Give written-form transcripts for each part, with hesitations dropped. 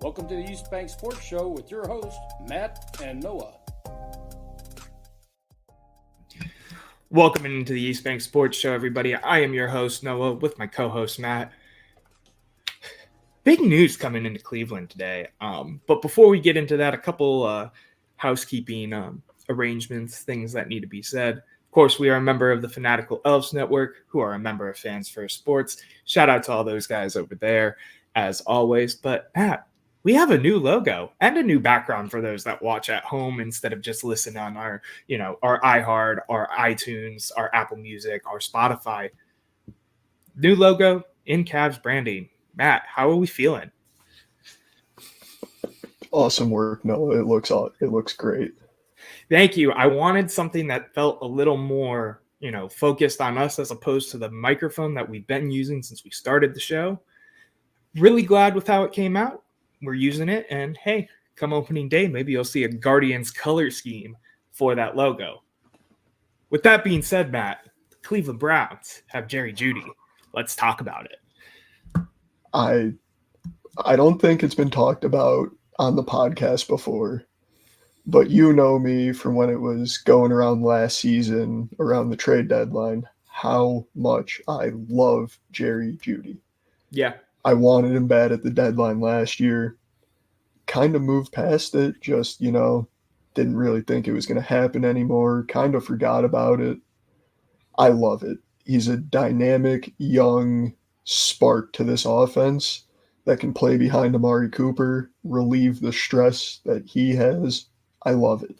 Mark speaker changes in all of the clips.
Speaker 1: Welcome to the East Bank Sports Show with your hosts, Matt and Noah.
Speaker 2: Welcome into the East Bank Sports Show, everybody. I am your host, Noah, with my co-host, Matt. Big news coming into Cleveland today. But before we get into that, a couple housekeeping arrangements, things that need to be said. Of course, we are a member of the Fanatical Elves Network, who are a member of Fans First Sports. Shout out to all those guys over there, as always. But Matt, we have a new logo and a new background for those that watch at home instead of just listen on our iHeart, our iTunes, our Apple Music, our Spotify. New logo, in Cavs branding. Matt, how are we feeling?
Speaker 3: Awesome work, Noah. It looks great.
Speaker 2: Thank you. I wanted something that felt a little more, focused on us as opposed to the microphone that we've been using since we started the show. Really glad with how it came out. We're using it, and hey, come opening day, maybe you'll see a Guardians color scheme for that logo. With that being said, Matt, the Cleveland Browns have Jerry Jeudy. Let's talk about it.
Speaker 3: I don't think it's been talked about on the podcast before, but you know me from when it was going around last season, around the trade deadline, how much I love Jerry Jeudy.
Speaker 2: Yeah.
Speaker 3: I wanted him bad at the deadline last year. Kind of moved past it, just, didn't really think it was going to happen anymore. Kind of forgot about it. I love it. He's a dynamic, young spark to this offense that can play behind Amari Cooper, relieve the stress that he has. I love it.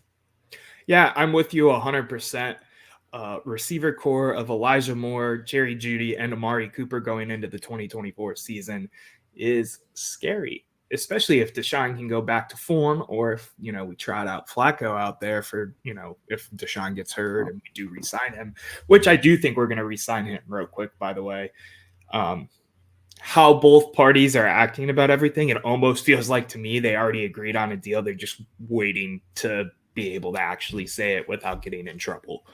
Speaker 2: Yeah, I'm with you 100%. Receiver core of Elijah Moore, Jerry Jeudy, and Amari Cooper going into the 2024 season is scary, especially if Deshaun can go back to form, or if, we trot out Flacco out there for, if Deshaun gets hurt and we do re-sign him, which I do think we're going to re-sign him real quick, by the way. How both parties are acting about everything, it almost feels like to me they already agreed on a deal. They're just waiting to be able to actually say it without getting in trouble.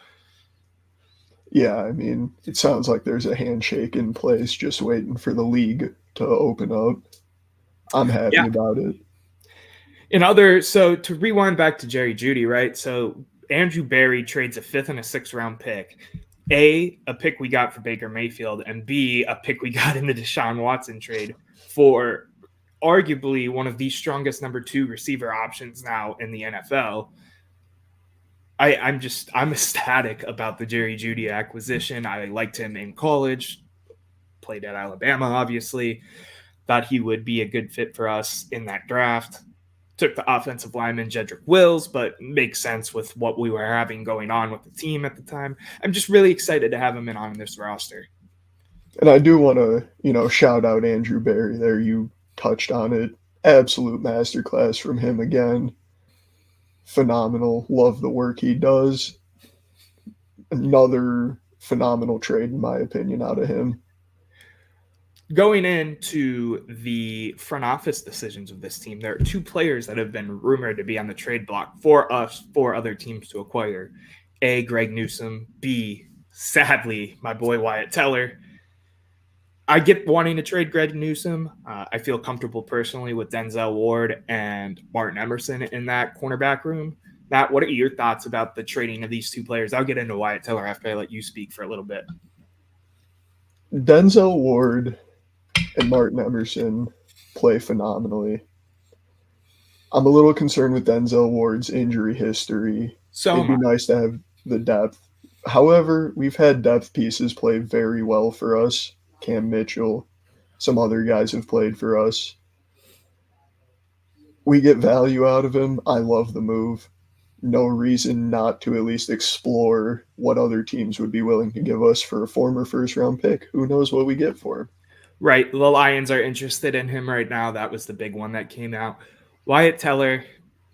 Speaker 3: Yeah, I mean, it sounds like there's a handshake in place just waiting for the league to open up. I'm happy about it.
Speaker 2: So to rewind back to Jerry Jeudy, right? So Andrew Berry trades a 5th and a 6th round pick. A pick we got for Baker Mayfield, and B, a pick we got in the Deshaun Watson trade for arguably one of the strongest number 2 receiver options now in the NFL. I'm ecstatic about the Jerry Jeudy acquisition. I liked him in college, played at Alabama, obviously. Thought he would be a good fit for us in that draft. Took the offensive lineman Jedrick Wills, but makes sense with what we were having going on with the team at the time. I'm just really excited to have him in on this roster.
Speaker 3: And I do want to, shout out Andrew Berry there. You touched on it. Absolute masterclass from him again. Phenomenal. Love the work he does. Another phenomenal trade, in my opinion, out of him.
Speaker 2: Going into the front office decisions of this team, there are 2 players that have been rumored to be on the trade block for us, for other teams to acquire. A, Greg Newsome. B, sadly, my boy Wyatt Teller. I get wanting to trade Greg Newsome. I feel comfortable personally with Denzel Ward and Martin Emerson in that cornerback room. Matt, what are your thoughts about the trading of these 2 players? I'll get into Wyatt Teller after I let you speak for a little bit.
Speaker 3: Denzel Ward and Martin Emerson play phenomenally. I'm a little concerned with Denzel Ward's injury history. It'd be nice to have the depth. However, we've had depth pieces play very well for us. Cam Mitchell, some other guys have played for us. We get value out of him. I love the move. No reason not to at least explore what other teams would be willing to give us for a former first-round pick. Who knows what we get for him?
Speaker 2: Right. The Lions are interested in him right now. That was the big one that came out. Wyatt Teller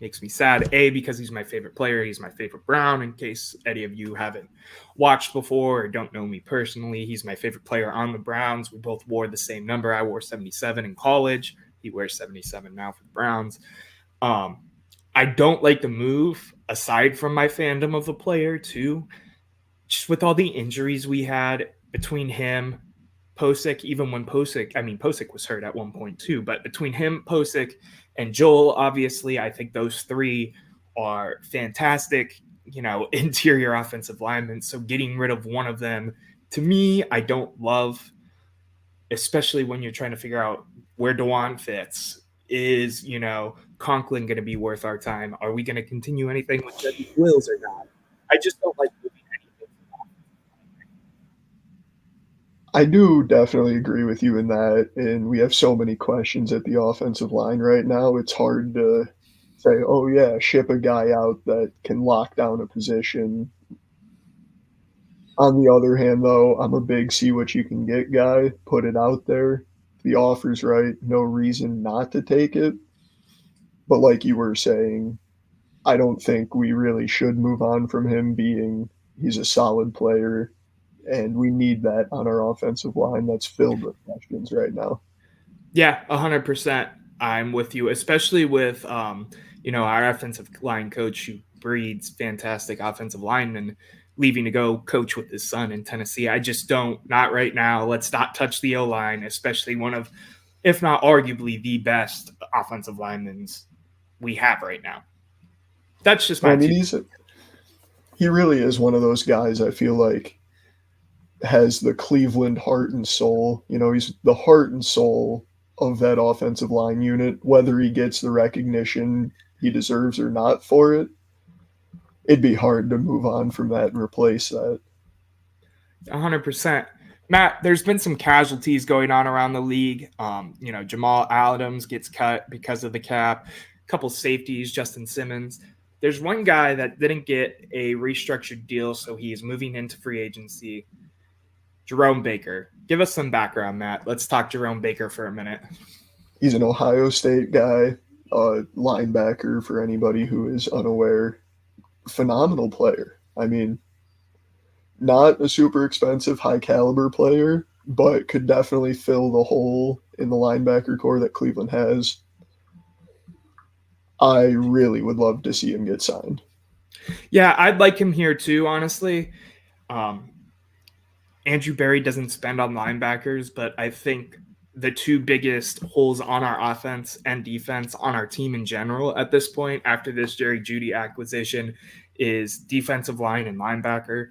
Speaker 2: makes me sad. A, because he's my favorite player. He's my favorite Brown, in case any of you haven't watched before or don't know me personally. He's my favorite player on the Browns. We both wore the same number. I wore 77 in college. He wears 77 now for the Browns. I don't like the move, aside from my fandom of the player, too. Just with all the injuries we had between him, Posick, even when Posick was hurt at one point too, but between him, Posick, and Joel, obviously, I think those three are fantastic, interior offensive linemen. So getting rid of one of them, to me, I don't love, especially when you're trying to figure out where Dewan fits. Is, Conklin going to be worth our time? Are we going to continue anything with Jeudy Wills or not? I just don't like moving anything.
Speaker 3: I do definitely agree with you in that, and we have so many questions at the offensive line right now. It's hard to say, oh yeah, ship a guy out that can lock down a position. On the other hand, though, I'm a big see what you can get guy. Put it out there. If the offer's right, no reason not to take it. But like you were saying, I don't think we really should move on from him being he's a solid player, and we need that on our offensive line that's filled with questions right now.
Speaker 2: Yeah, 100%. I'm with you, especially with our offensive line coach who breeds fantastic offensive linemen leaving to go coach with his son in Tennessee. I just not right now. Let's not touch the O-line, especially one of, if not arguably the best offensive linemen we have right now. That's just my
Speaker 3: he really is one of those guys I feel like has the Cleveland heart and soul. He's the heart and soul of that offensive line unit, whether he gets the recognition he deserves or not for it. It'd be hard to move on from that and replace that.
Speaker 2: 100%. Matt, there's been some casualties going on around the league. Jamal Adams gets cut because of the cap. A couple safeties, Justin Simmons. There's one guy that didn't get a restructured deal, so he is moving into free agency. Jerome Baker. Give us some background, Matt. Let's talk Jerome Baker for a minute.
Speaker 3: He's an Ohio State guy, linebacker for anybody who is unaware. Phenomenal player. I mean, not a super expensive, high caliber player, but could definitely fill the hole in the linebacker core that Cleveland has. I really would love to see him get signed.
Speaker 2: Yeah, I'd like him here too, honestly. Andrew Berry doesn't spend on linebackers, but I think the two biggest holes on our offense and defense on our team in general at this point, after this Jerry Jeudy acquisition, is defensive line and linebacker.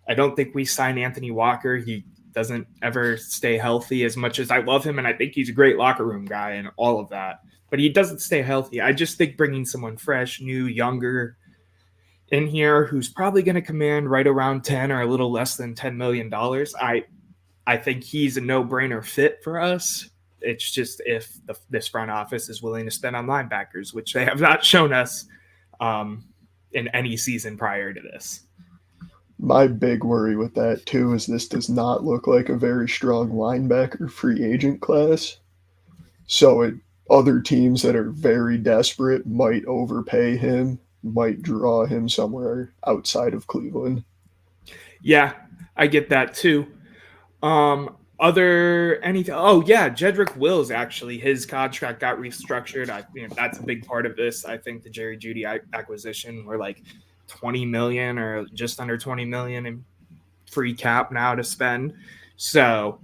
Speaker 2: I don't think we signed Anthony Walker. He doesn't ever stay healthy as much as I love him, and I think he's a great locker room guy and all of that. But he doesn't stay healthy. I just think bringing someone fresh, new, younger in here who's probably going to command right around 10 or a little less than $10 million, I think he's a no-brainer fit for us. It's just if this front office is willing to spend on linebackers, which they have not shown us in any season prior to this.
Speaker 3: My big worry with that, too, is this does not look like a very strong linebacker free agent class. So other teams that are very desperate might overpay him, might draw him somewhere outside of Cleveland.
Speaker 2: Yeah, I get that, too. Jedrick Wills, actually, his contract got restructured. That's a big part of this. I think the Jerry Jeudy acquisition, we're like $20 million or just under $20 million in free cap now to spend. So,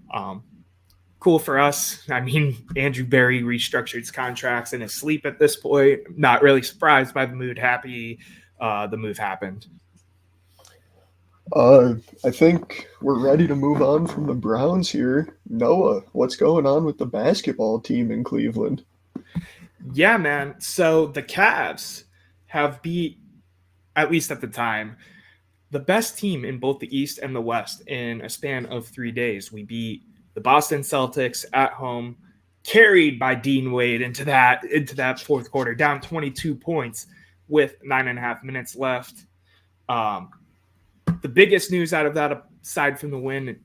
Speaker 2: cool for us. I mean, Andrew Berry restructured his contracts in his sleep at this point. Not really surprised by the move. Happy the move happened.
Speaker 3: I think we're ready to move on from the Browns here. Noah, what's going on with the basketball team in Cleveland?
Speaker 2: Yeah, man. So the Cavs have beat, at least at the time, the best team in both the East and the West in a span of 3 days. We beat the Boston Celtics at home, carried by Dean Wade into that fourth quarter, down 22 points with 9.5 minutes left. The biggest news out of that, aside from the win,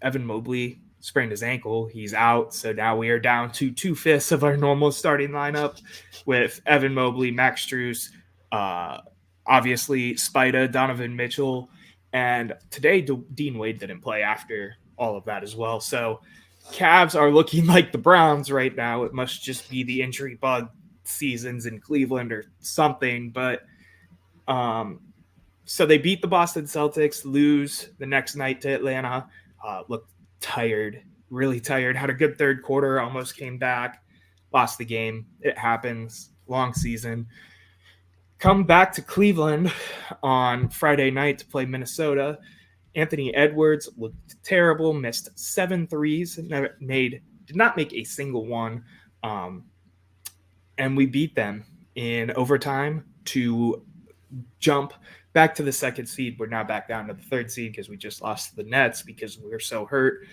Speaker 2: Evan Mobley sprained his ankle. He's out, so now we are down to 2/5 of our normal starting lineup with Evan Mobley, Max Strus, obviously Spida, Donovan Mitchell, and today Dean Wade didn't play after all of that as well. So Cavs are looking like the Browns right now. It must just be the injury bug seasons in Cleveland or something, but so they beat the Boston Celtics, lose the next night to Atlanta. Looked tired, really tired. Had a good third quarter, almost came back, lost the game. It happens. Long season. Come back to Cleveland on Friday night to play Minnesota. Anthony Edwards looked terrible, missed 7 threes, did not make a single one. And we beat them in overtime to jump back to the second seed. We're now back down to the third seed because we just lost to the Nets because we were so hurt.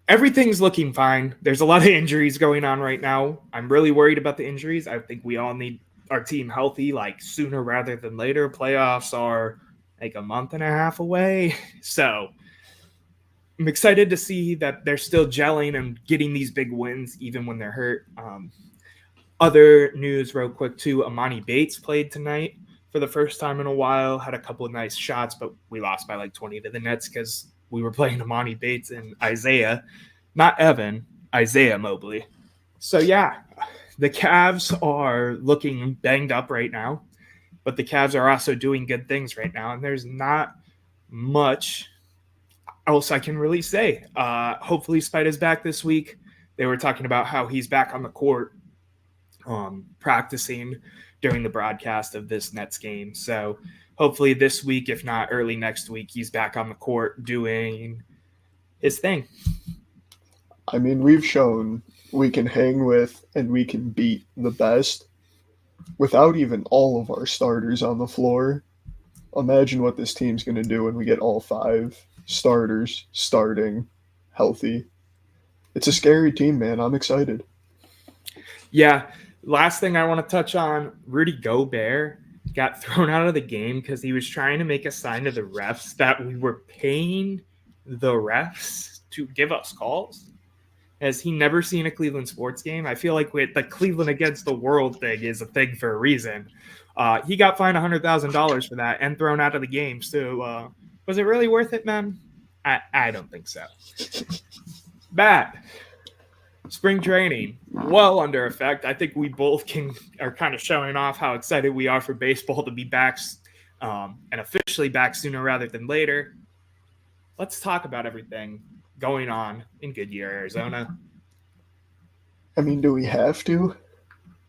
Speaker 2: Everything's looking fine. There's a lot of injuries going on right now. I'm really worried about the injuries. I think we all need our team healthy, like sooner rather than later. Playoffs are like a month and a half away. So I'm excited to see that they're still gelling and getting these big wins even when they're hurt. Other news real quick too, Amani Bates played tonight for the first time in a while, had a couple of nice shots, but we lost by like 20 to the Nets because we were playing Amani Bates and Isaiah, not Evan, Isaiah Mobley. So yeah, the Cavs are looking banged up right now, but the Cavs are also doing good things right now, and there's not much else I can really say. Hopefully Spider's back this week. They were talking about how he's back on the court practicing during the broadcast of this Nets game. So hopefully this week, if not early next week, he's back on the court doing his thing.
Speaker 3: I mean, we've shown we can hang with and we can beat the best without even all of our starters on the floor. Imagine what this team's going to do when we get all 5 starters starting healthy. It's a scary team, man. I'm excited.
Speaker 2: Yeah. Last thing I want to touch on, Rudy Gobert got thrown out of the game because he was trying to make a sign to the refs that we were paying the refs to give us calls. Has he never seen a Cleveland sports game? I feel like the Cleveland against the world thing is a thing for a reason. He got fined $100,000 for that and thrown out of the game. So was it really worth it, man? I don't think so. Matt, spring training, well under effect. I think we both are kind of showing off how excited we are for baseball to be back and officially back sooner rather than later. Let's talk about everything going on in Goodyear, Arizona.
Speaker 3: I mean, do we have to?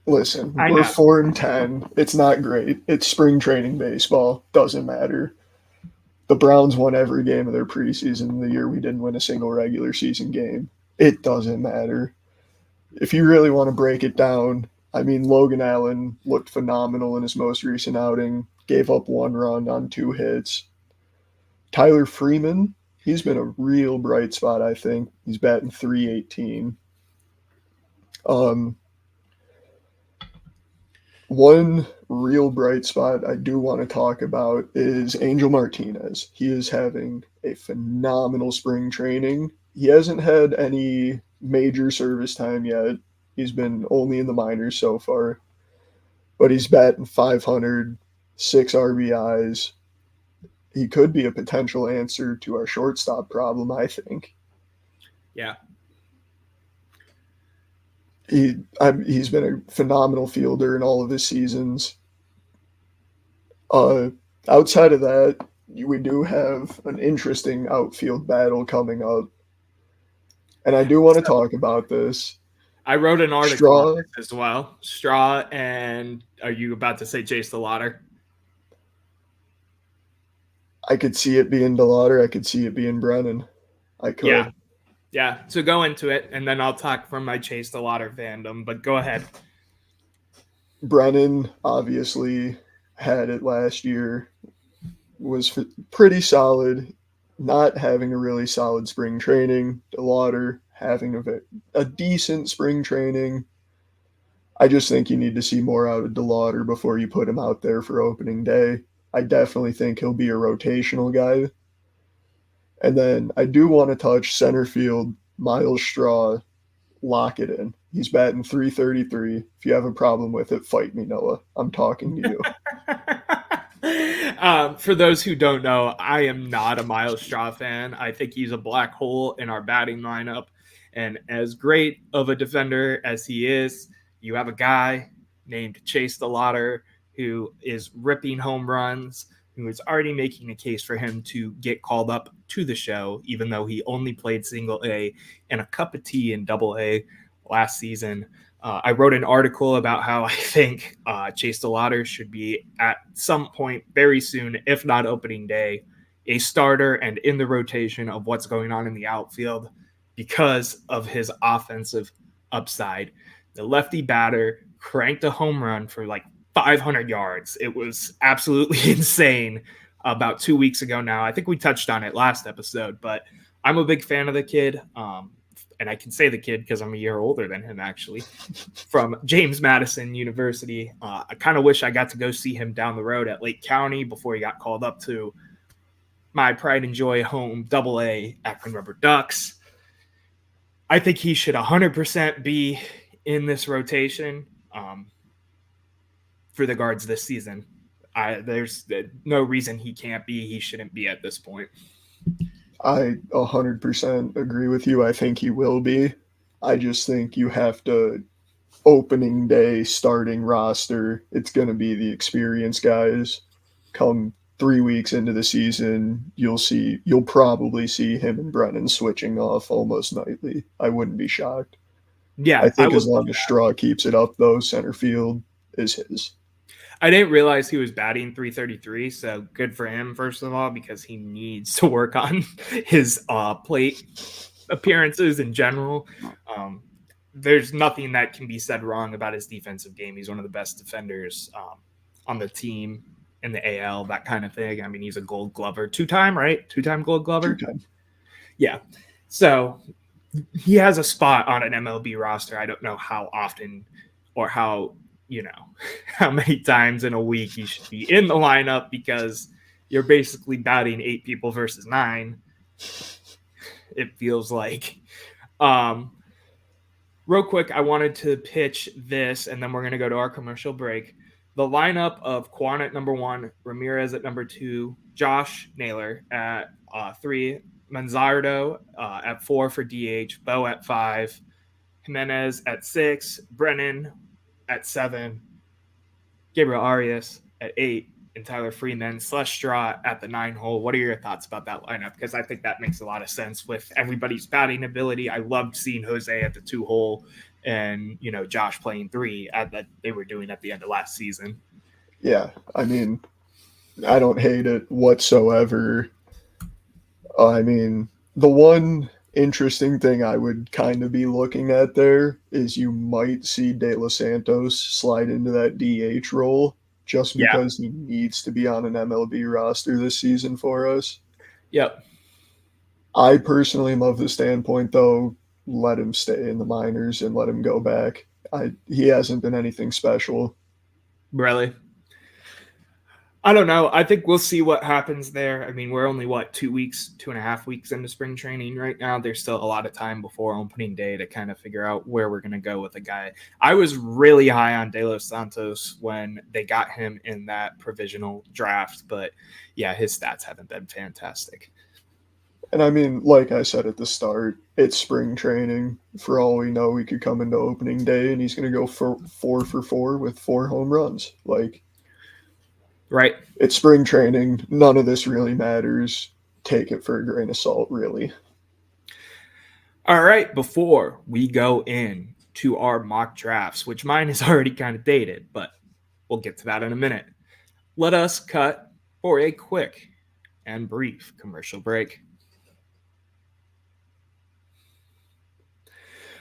Speaker 3: Listen, we're 4-10. It's not great. It's spring training baseball. Doesn't matter. The Browns won every game of their preseason the year we didn't win a single regular season game. It doesn't matter. If you really want to break it down, I mean, Logan Allen looked phenomenal in his most recent outing, gave up 1 run on 2 hits. Tyler Freeman, he's been a real bright spot, I think. He's batting .318. One real bright spot I do want to talk about is Angel Martinez. He is having a phenomenal spring training. He hasn't had any major service time yet. He's been only in the minors so far. But he's batting .500, 6 RBIs. He could be a potential answer to our shortstop problem, I think.
Speaker 2: Yeah.
Speaker 3: He's been a phenomenal fielder in all of his seasons. Outside of that, we do have an interesting outfield battle coming up. And I do want to talk about this.
Speaker 2: I wrote an article on this as well. Straw, and are you about to say Chase the Lauder?
Speaker 3: I could see it being DeLauder. I could see it being Brennan. I could.
Speaker 2: Yeah. So go into it, and then I'll talk from my Chase the Lauder fandom. But go ahead.
Speaker 3: Brennan obviously had it last year. Was pretty solid. Not having a really solid spring training. DeLauder having a decent spring training. I just think you need to see more out of DeLauder before you put him out there for opening day. I definitely think he'll be a rotational guy. And then I do want to touch center field, Miles Straw. Lock it in. He's batting .333. If you have a problem with it, fight me, Noah. I'm talking to you.
Speaker 2: For those who don't know, I am not a Miles Straw fan. I think he's a black hole in our batting lineup. And as great of a defender as he is, you have a guy named Chase the Lauder who is ripping home runs, who is already making a case for him to get called up to the show, even though he only played single A and a cup of tea in double A last season. I wrote an article about how I think Chase DeLauder should be at some point very soon, if not opening day, a starter and in the rotation of what's going on in the outfield because of his offensive upside. The lefty batter cranked a home run for like 500 yards. It was absolutely insane about 2 weeks ago now. I think we touched on it last episode, but I'm a big fan of the kid. And I can say the kid because I'm a year older than him, actually, from James Madison University. I kind of wish I got to go see him down the road at Lake County before he got called up to my pride and joy home, Double A Akron Rubber Ducks. I think he should 100% be in this rotation for the Guards this season. There's no reason he can't be. He shouldn't be at this point.
Speaker 3: I 100% agree with you. I think he will be. I just think you have to opening day starting roster. It's going to be the experienced guys. Come 3 weeks into the season, you'll probably see him and Brennan switching off almost nightly. I wouldn't be shocked.
Speaker 2: Yeah,
Speaker 3: I think as long as Straw keeps it up, though, center field is his.
Speaker 2: I didn't realize he was batting .333, so good for him, first of all, because he needs to work on his plate appearances in general. There's nothing that can be said wrong about his defensive game. He's one of the best defenders on the team in the AL, that kind of thing. I mean, he's a Gold Glover. Two-time, right? Two-time Gold Glover?
Speaker 3: Two-time.
Speaker 2: Yeah. So he has a spot on an MLB roster. I don't know how often or how many times in a week you should be in the lineup because you're basically batting 8 people versus 9. It feels like. Real quick, I wanted to pitch this, and then we're going to go to our commercial break. The lineup of Quan at number 1, Ramirez at number 2, Josh Naylor at 3, Manzardo at 4 for DH, Bo at 5, Jimenez at 6, Brennan at 7, Gabriel Arias at 8, and Tyler Freeman / Straw at the 9 hole. What are your thoughts about that lineup? Because I think that makes a lot of sense with everybody's batting ability. I loved seeing Jose at the 2 hole and, Josh playing 3 that they were doing at the end of last season.
Speaker 3: Yeah, I mean, I don't hate it whatsoever. I mean, the one interesting thing I would kind of be looking at there is you might see De Los Santos slide into that DH role just because he needs to be on an MLB roster this season for us.
Speaker 2: Yep.
Speaker 3: I personally love the standpoint, though, let him stay in the minors and let him go back. He hasn't been anything special.
Speaker 2: Really? I don't know. I think we'll see what happens there. I mean, we're only, 2.5 weeks into spring training right now. There's still a lot of time before opening day to kind of figure out where we're going to go with a guy. I was really high on De Los Santos when they got him in that provisional draft, but yeah, his stats haven't been fantastic.
Speaker 3: And I mean, like I said at the start, it's spring training. For all we know, he could come into opening day and he's going to go for 4 for 4 with 4 home runs.
Speaker 2: Right.
Speaker 3: It's spring training. None of this really matters. Take it for a grain of salt, really.
Speaker 2: All right. Before we go in to our mock drafts, which mine is already kind of dated, but we'll get to that in a minute. Let us cut for a quick and brief commercial break.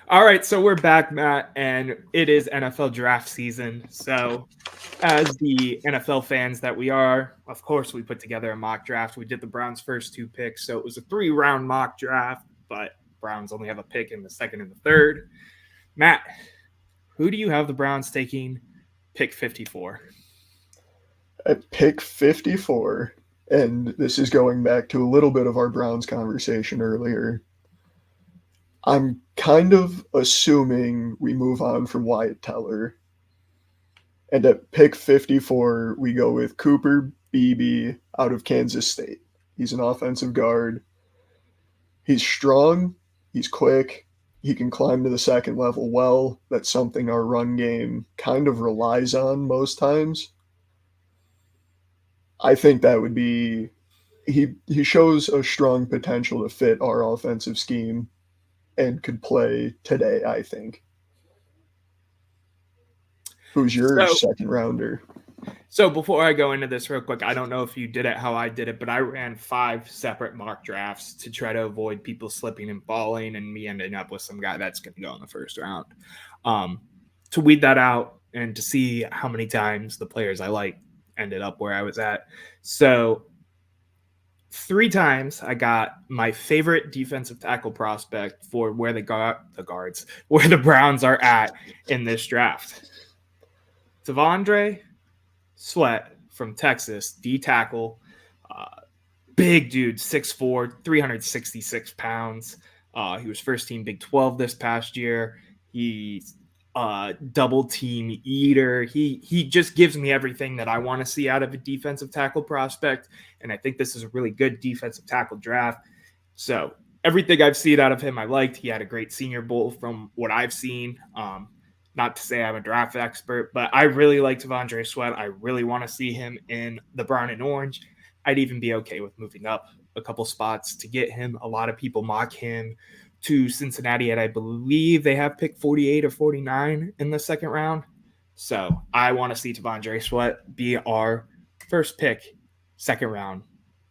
Speaker 2: All right, so we're back, Matt, and it is NFL draft season. So as the NFL fans that we are, of course, we put together a mock draft. We did the Browns' first 2 picks, so it was a 3-round mock draft, but Browns only have a pick in the 2nd and the 3rd. Matt, who do you have the Browns taking pick 54?
Speaker 3: At pick 54, and this is going back to a little bit of our Browns conversation earlier, I'm kind of assuming we move on from Wyatt Teller. And at pick 54, we go with Cooper Beebe out of Kansas State. He's an offensive guard. He's strong. He's quick. He can climb to the 2nd level well. That's something our run game kind of relies on most times. I think that would be he shows a strong potential to fit our offensive scheme and could play today, I think. Who's your
Speaker 2: So,
Speaker 3: second rounder?
Speaker 2: so before I go into this real quick, I don't know if you did it how I did it, but I ran 5 separate mock drafts to try to avoid people slipping and falling and me ending up with some guy that's going to go in the first round. To weed that out and to see how many times the players I like ended up where I was at. So 3 times I got my favorite defensive tackle prospect for where the guards, where the Browns are at in this draft. Devondre Sweat from Texas, D tackle, big dude, 6'4", 366 pounds. He was first team Big 12 this past year. He's double team eater. He just gives me everything that I want to see out of a defensive tackle prospect. And I think this is a really good defensive tackle draft. So everything I've seen out of him, I liked. He had a great Senior Bowl from what I've seen. Not to say I'm a draft expert, but I really like Devondre Sweat. I really want to see him in the brown and orange. I'd even be okay with moving up a couple spots to get him. A lot of people mock him to Cincinnati, and I believe they have pick 48 or 49 in the second round. So I want to see Devondre Sweat be our first pick, second round,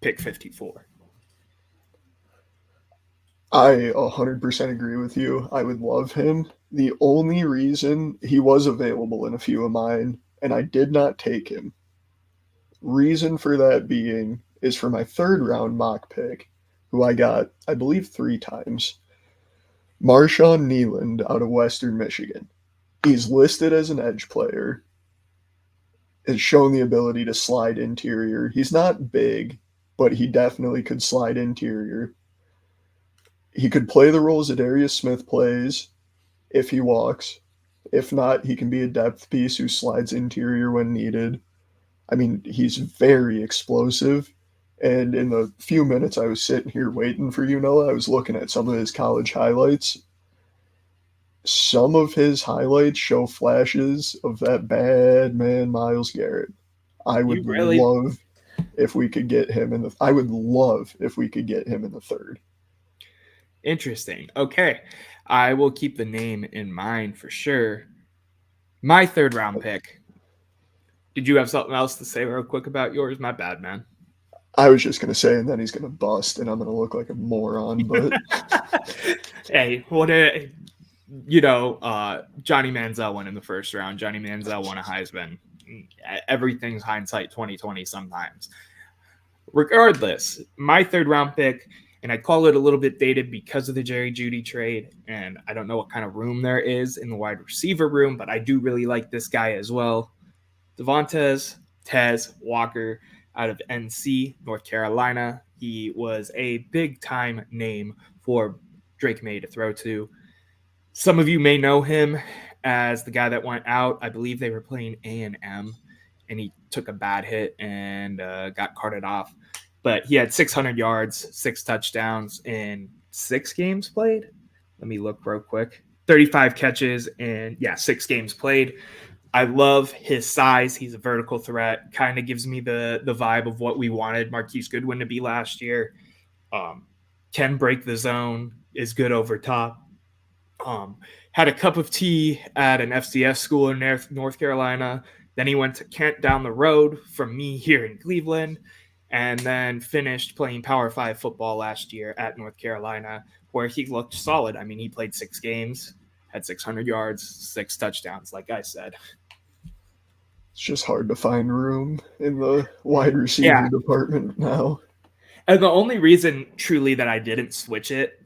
Speaker 2: pick 54.
Speaker 3: I 100% agree with you. I would love him. The only reason he was available in a few of mine, and I did not take him, reason for that being is for my third round mock pick, who I got, I believe, 3 times. Marshawn Nealand out of Western Michigan. He's listed as an edge player, has shown the ability to slide interior. He's not big, but he definitely could slide interior. He could play the roles that Darius Smith plays if he walks. If not, he can be a depth piece who slides interior when needed. I mean, he's very explosive. And in the few minutes I was sitting here waiting for you, Noah, I was looking at some of his college highlights. Some of his highlights show flashes of that bad man Myles Garrett. I would love if we could get him in the third.
Speaker 2: Interesting. Okay. I will keep the name in mind for sure. My third round pick. Did you have something else to say real quick about yours? My bad, man.
Speaker 3: I was just going to say, and then he's going to bust, and I'm going to look like a moron, but...
Speaker 2: Hey, Johnny Manziel went in the first round. Johnny Manziel won a Heisman. Everything's hindsight 2020 sometimes. Regardless, my third round pick, and I call it a little bit dated because of the Jerry Jeudy trade, and I don't know what kind of room there is in the wide receiver room, but I do really like this guy as well. Devontae Tez Walker out of NC, North Carolina. He was a big-time name for Drake May to throw to. Some of you may know him as the guy that went out. I believe they were playing A&M, and he took a bad hit and got carted off. But he had 600 yards, 6 touchdowns in 6 games played. Let me look real quick. 35 catches and, 6 games played. I love his size. He's a vertical threat. Kind of gives me the vibe of what we wanted Marquise Goodwin to be last year. Can break the zone, is good over top. Had a cup of tea at an FCS school in North Carolina. Then he went to Kent down the road from me here in Cleveland, and then finished playing Power 5 football last year at North Carolina, where he looked solid. I mean, he played 6 games, had 600 yards, 6 touchdowns, like I said.
Speaker 3: It's just hard to find room in the wide receiver department now.
Speaker 2: And the only reason truly that I didn't switch it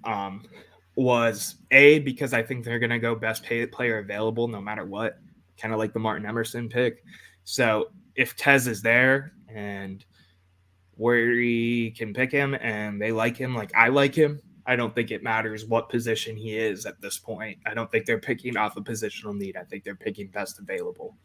Speaker 2: was A, because I think they're going to go best paid player available no matter what, kind of like the Martin Emerson pick. So if Tez is there and we can pick him and they like him like I like him, I don't think it matters what position he is at this point. I don't think they're picking off a positional need. I think they're picking best available.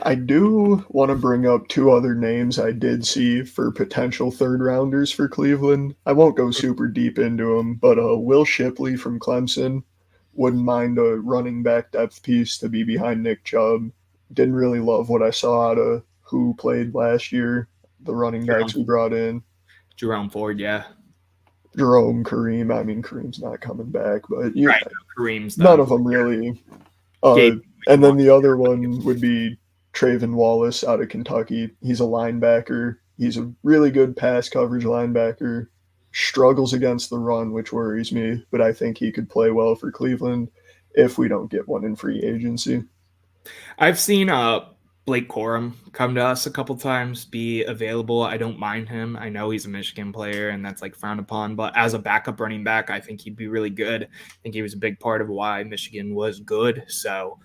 Speaker 3: I do want to bring up 2 other names I did see for potential third rounders for Cleveland. I won't go super deep into them, but Will Shipley from Clemson, wouldn't mind a running back depth piece to be behind Nick Chubb. Didn't really love what I saw out of who played last year, the running backs we brought in.
Speaker 2: Jerome Ford, yeah.
Speaker 3: Jerome, Kareem. I mean, Kareem's not coming back, but
Speaker 2: Right, Kareem's
Speaker 3: none of them really. And then the other one would be Trayvon Wallace out of Kentucky. He's a linebacker. He's a really good pass coverage linebacker. Struggles against the run, which worries me, but I think he could play well for Cleveland if we don't get one in free agency.
Speaker 2: I've seen Blake Corum come to us a couple times, be available. I don't mind him. I know he's a Michigan player and that's like frowned upon, but as a backup running back, I think he'd be really good. I think he was a big part of why Michigan was good. So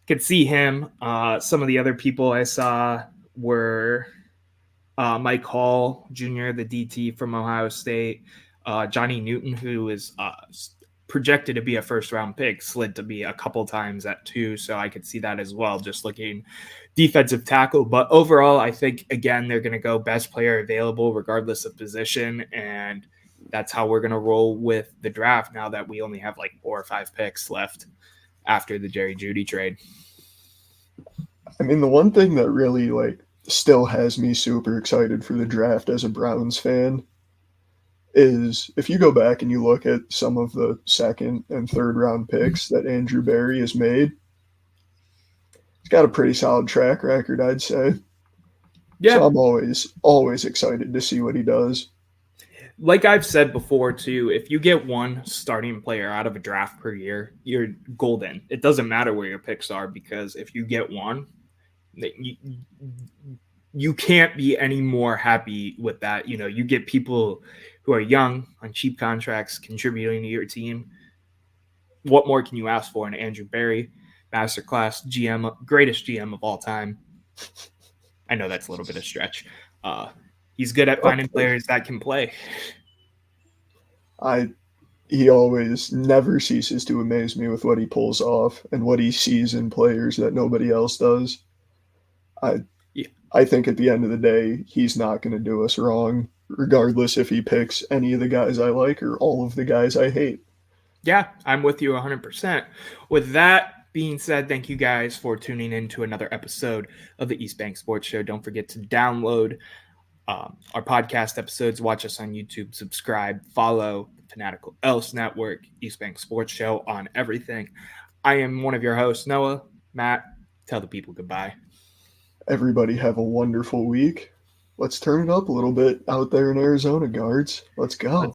Speaker 2: could see him. Some of the other people I saw were Mike Hall Jr., the DT from Ohio State, Johnny Newton, who is projected to be a first-round pick, slid to be a couple times at 2, so I could see that as well, just looking defensive tackle. But overall, I think, again, they're going to go best player available regardless of position, and that's how we're going to roll with the draft now that we only have like 4 or 5 picks left after the Jerry Jeudy trade.
Speaker 3: I mean, the one thing that really still has me super excited for the draft as a Browns fan is if you go back and you look at some of the second and third round picks that Andrew Berry has made, he's got a pretty solid track record, I'd say. Yeah. So I'm always excited to see what he does.
Speaker 2: Like I've said before, too, if you get one starting player out of a draft per year, you're golden. It doesn't matter where your picks are, because if you get one, you can't be any more happy with that. You know, you get people who are young on cheap contracts contributing to your team. What more can you ask for? And Andrew Berry, masterclass GM, greatest GM of all time. I know that's a little bit of a stretch. He's good at finding players that can play.
Speaker 3: He always never ceases to amaze me with what he pulls off and what he sees in players that nobody else does. I think at the end of the day, he's not going to do us wrong, regardless if he picks any of the guys I like or all of the guys I hate.
Speaker 2: Yeah, I'm with you 100%. With that being said, thank you guys for tuning in to another episode of the East Bank Sports Show. Don't forget to download our podcast episodes, watch us on YouTube, subscribe, follow the Fanatical Elves Network, East Bank Sports Show on everything. I am one of your hosts, Noah. Matt, tell the people goodbye.
Speaker 3: Everybody have a wonderful week. Let's turn it up a little bit out there in Arizona, guards. Let's go.